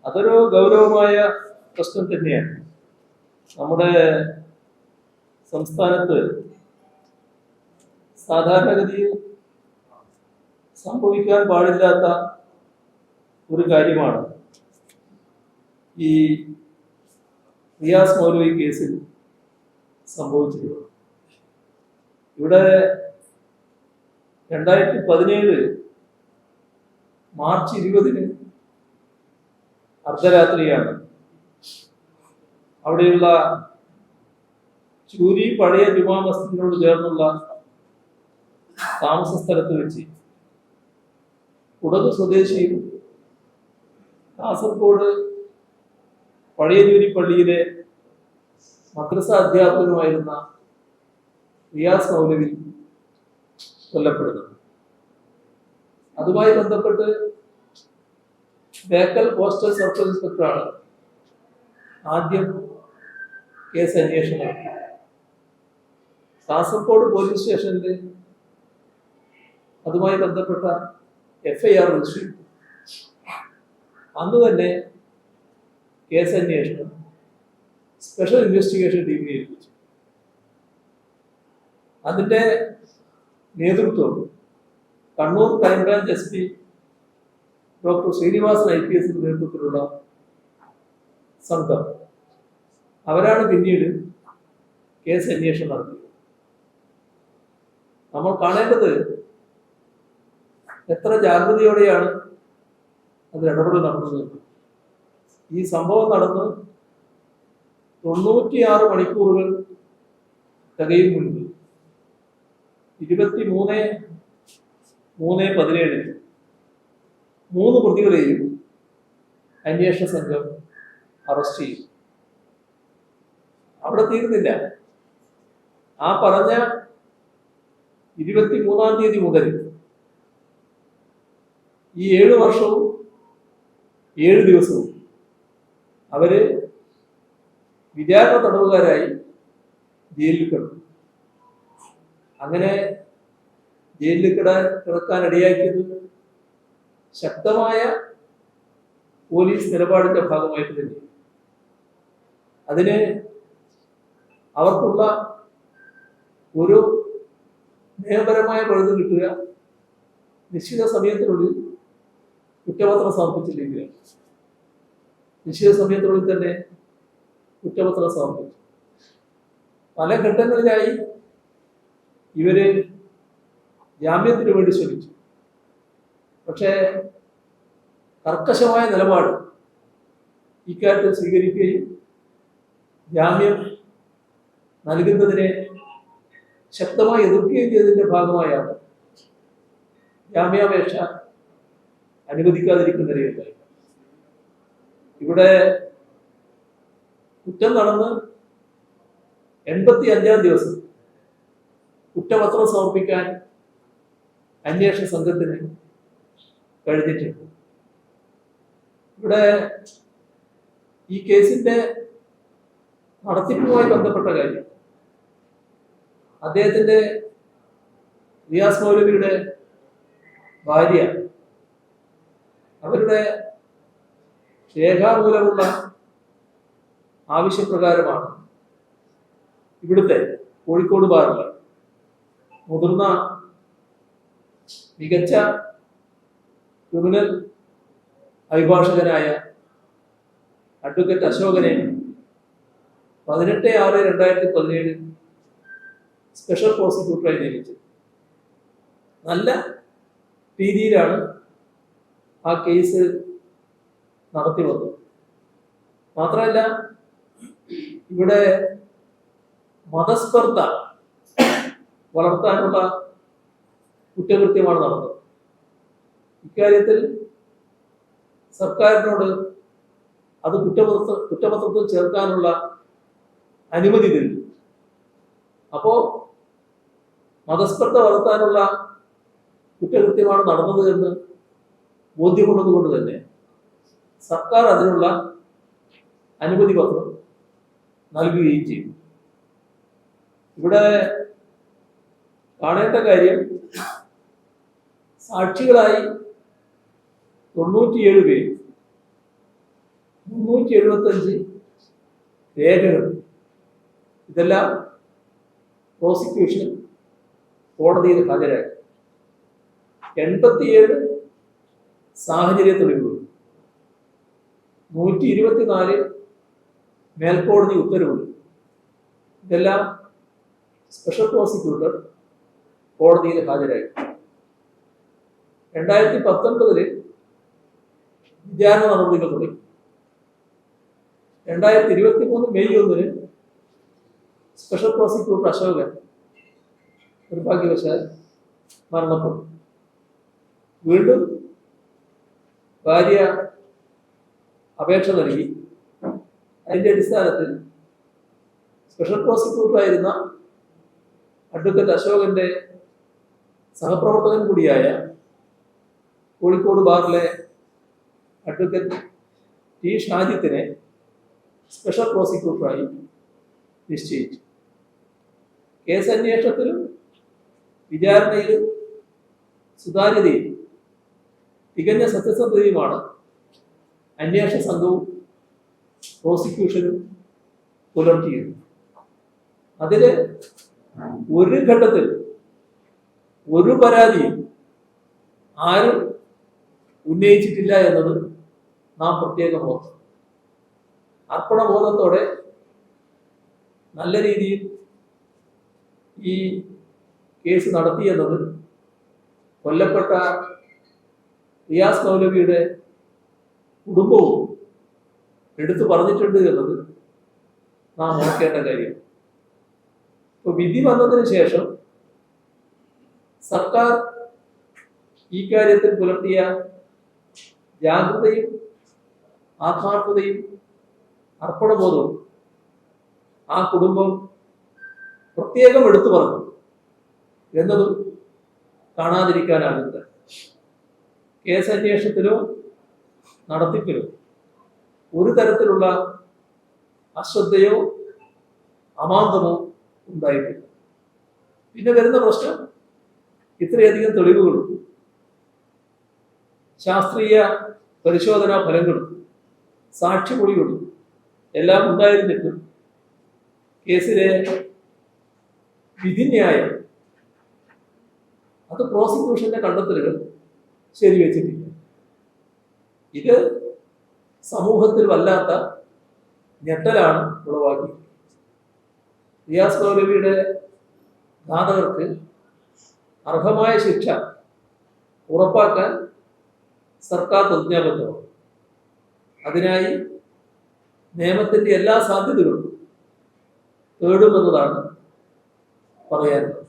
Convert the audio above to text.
അതൊരു ഗൗരവമായ പ്രശ്നം തന്നെയാണ്. നമ്മുടെ സംസ്ഥാനത്ത് സാധാരണഗതിയിൽ സംഭവിക്കാൻ പാടില്ലാത്ത ഒരു കാര്യമാണ് ഈ റിയാസ് മൗലവി കേസിൽ സംഭവിച്ചിട്ടുള്ളത്. ഇവിടെ 2017 മാർച്ച് 20 അർദ്ധരാത്രിയാണ് അവിടെയുള്ള ചൂരി പഴയ ജുമാ മസ്ജിദിനോട് ചേർന്നുള്ള താമസ സ്ഥലത്ത് വെച്ച് കുടക് സ്വദേശിയും കാസർഗോഡ് പഴയ ചൂരി പള്ളിയിലെ മദ്രസ അധ്യാപകനുമായിരുന്ന റിയാസ് മൗലവി കൊല്ലപ്പെടുന്നത്. അതുമായി ബന്ധപ്പെട്ട് ബേക്കൽ പോസ്റ്റൽ സർക്കിൾ ഇൻസ്പെക്ടറാണ് ആദ്യം കേസ് അന്വേഷണം. കാസർഗോഡ് പോലീസ് സ്റ്റേഷനിൽ അതുമായി ബന്ധപ്പെട്ട FIR രജിസ്റ്റർ ചെയ്തു. അന്ന് തന്നെ കേസ് അന്വേഷണം സ്പെഷ്യൽ ഇൻവെസ്റ്റിഗേഷൻ ടീമിനെ ഏൽപ്പിച്ചു. അതിന്റെ നേതൃത്വം Kannur crime branch SP doctor Srinivasan IPS നേതൃത്വത്തിലുള്ള സംഘം. അവരാണ് പിന്നീട് കേസ് അന്വേഷണം നടത്തിയത്. നമ്മൾ കാണേണ്ടത് എത്ര ജാഗ്രതയോടെയാണ് അതിൽ ഇടപെടൽ നടന്നത്. ഈ സംഭവം നടന്ന് 96 മണിക്കൂറുകൾ തികയും മുൻപ് 23/3/17 3 പ്രതികളെയും അന്വേഷണ സംഘം അറസ്റ്റ് ചെയ്തു. അവിടെ തീരുന്നില്ല. ആ പറഞ്ഞ 23-ാം തീയതി മുതൽ ഈ 7 വർഷവും 7 ദിവസവും അവര് വിചാരണ തടവുകാരായി ജയിലിൽ കിടന്നു. അങ്ങനെ ജയിലിൽ കിടക്കാൻ ഇടയാക്കിയത് ശക്തമായ പോലീസ് നിലപാടിന്റെ ഭാഗമായിട്ട് തന്നെ. അതിന് അവർക്കുള്ള ഒരു നിയമപരമായ പഴുത് കിട്ടുക നിശ്ചിത സമയത്തിനുള്ളിൽ കുറ്റപത്രം സമർപ്പിച്ചില്ലെങ്കിൽ നിശ്ചിത സമയത്തിനുള്ളിൽ തന്നെ കുറ്റപത്രം സമർപ്പിച്ചു. പല ഘട്ടങ്ങളിലായി ഇവര് ജാമ്യത്തിന് വേണ്ടി ശ്രമിച്ചു. പക്ഷേ കർക്കശമായ നിലപാട് ഇക്കാര്യത്തിൽ സ്വീകരിക്കുകയും ജാമ്യം നൽകുന്നതിനെ ശക്തമായി എതിർക്കുകയും ചെയ്തതിന്റെ ഭാഗമായാണ് ജാമ്യാപേക്ഷ അനുവദിക്കാതിരിക്കുന്ന നിലയുണ്ടായി. ഇവിടെ കുറ്റം നടന്ന് 85-ാം ദിവസം കുറ്റപത്രം സമർപ്പിക്കാൻ അന്വേഷണ സംഘത്തിന് കഴിഞ്ഞിട്ടുണ്ട്. ഇവിടെ ഈ കേസിന്റെ നടത്തിപ്പുമായി ബന്ധപ്പെട്ട കാര്യം അദ്ദേഹത്തിന്റെ റിയാസ് മൗലവിയുടെ ഭാര്യ അവരുടെ രേഖാമൂലമുള്ള ആവശ്യപ്രകാരമാണ് ഇവിടുത്തെ കോഴിക്കോട് ബാറിൽ മുതിർന്ന മികച്ച ക്രിമിനൽ അഭിഭാഷകനായ അഡ്വക്കേറ്റ് അശോകനെ 18/6/2017 സ്പെഷ്യൽ പ്രോസിക്യൂട്ടറായി നിയമിച്ചത്. നല്ല രീതിയിലാണ് ആ കേസ് നടത്തി വന്നത്. മാത്രമല്ല ഇവിടെ മതസ്പർദ്ധ വളർത്താനുള്ള കുറ്റകൃത്യമാണ് നടന്നത്. ഇക്കാര്യത്തിൽ സർക്കാരിനോട് അത് കുറ്റപത്രത്തിൽ ചേർക്കാനുള്ള അനുമതി തരും. അപ്പോ മതസ്പർദ്ധ വളർത്താനുള്ള കുറ്റകൃത്യമാണ് നടന്നത് എന്ന് ബോധ്യമുള്ളതുകൊണ്ട് തന്നെ സർക്കാർ അതിനുള്ള അനുമതി പത്രം നൽകുകയും ചെയ്യും. ഇവിടെ കാണേണ്ട കാര്യം സാക്ഷികളായി 97 പേര് 375 രേഖകൾ. ഇതെല്ലാം പ്രോസിക്യൂഷൻ കോടതിയിൽ ഹാജരായി. 87 സാഹചര്യ തെളിവുകൾ, 124 മേൽക്കോടതി ഉത്തരവുകൾ. ഇതെല്ലാം സ്പെഷ്യൽ പ്രോസിക്യൂട്ടർ കോടതിയിൽ ഹാജരായി. 2019 വിചാരണ നടപടികൾ തുടങ്ങി. 2023 മെയ് 1 സ്പെഷ്യൽ പ്രോസിക്യൂട്ടർ അശോകൻ നിർഭാഗ്യവശാൽ മരണപ്പെട്ടു. വീണ്ടും ഭാര്യ അപേക്ഷ നൽകി. അതിന്റെ അടിസ്ഥാനത്തിൽ സ്പെഷ്യൽ പ്രോസിക്യൂട്ടറായിരുന്ന അഡ്വക്കേറ്റ് അശോകന്റെ സഹപ്രവർത്തകൻ കൂടിയായ കോഴിക്കോട് ബാറിലെ അഡ്വക്കേറ്റ് ടി ഷാജിത്തിനെ സ്പെഷ്യൽ പ്രോസിക്യൂട്ടറായി നിശ്ചയിച്ചു. കേസ് അന്വേഷണത്തിലും വിചാരണയിലും സുതാര്യതയും തികഞ്ഞ സത്യസന്ധതയുമാണ് അന്വേഷണ സംഘവും പ്രോസിക്യൂഷനും പുലർത്തിയത്. അതില് ഒരു ഘട്ടത്തിൽ ഒരു പരാതിയും ആരും ഉന്നയിച്ചിട്ടില്ല എന്നത് നാം പ്രത്യേകം ഓർക്കണം. അർപ്പണബോധത്തോടെ നല്ല രീതിയിൽ ഈ കേസ് നടത്തിയെന്നത് കൊല്ലപ്പെട്ട റിയാസ് മൗലവിയുടെ കുടുംബവും എടുത്തു പറഞ്ഞിട്ടുണ്ട് എന്നത് നാം ഓർക്കേണ്ട കാര്യം. ഇപ്പൊ വിധി വന്നതിന് ശേഷം സർക്കാർ ഈ കാര്യത്തിൽ പുലർത്തിയ ജാഗ്രതയും ആത്മാർത്ഥതയും അർപ്പണബോധവും ആ കുടുംബം പ്രത്യേകം എടുത്തു പറഞ്ഞു എന്നതും കാണാതിരിക്കാനാകില്ല. കേസ് അന്വേഷണത്തിലോ നടത്തിപ്പിലോ ഒരു തരത്തിലുള്ള അശ്രദ്ധയോ അമാന്തമോ ഉണ്ടായിട്ടില്ല. പിന്നെ വരുന്ന പ്രശ്നം, ഇത്രയധികം തെളിവുകളും ശാസ്ത്രീയ പരിശോധനാ ഫലങ്ങളും സാക്ഷിമൊഴികളും എല്ലാം ഉണ്ടായിരുന്നിട്ടും കേസിലെ വിധിന്യായം അത് പ്രോസിക്യൂഷന്റെ കണ്ടെത്തലുകൾ ശരിവെച്ചിട്ടില്ല. ഇത് സമൂഹത്തിൽ വല്ലാത്ത ഞെട്ടലാണ് ഉളവാക്കി. റിയാസ് മൗലവിയുടെ ഘാതകർക്ക് അർഹമായ ശിക്ഷ ഉറപ്പാക്കാൻ സർക്കാർ പ്രതിജ്ഞാബദ്ധമാണ്. അതിനായി നിയമത്തിന്റെ എല്ലാ സാധ്യതകളും തേടുമെന്നതാണ് പറയാനുള്ളത്.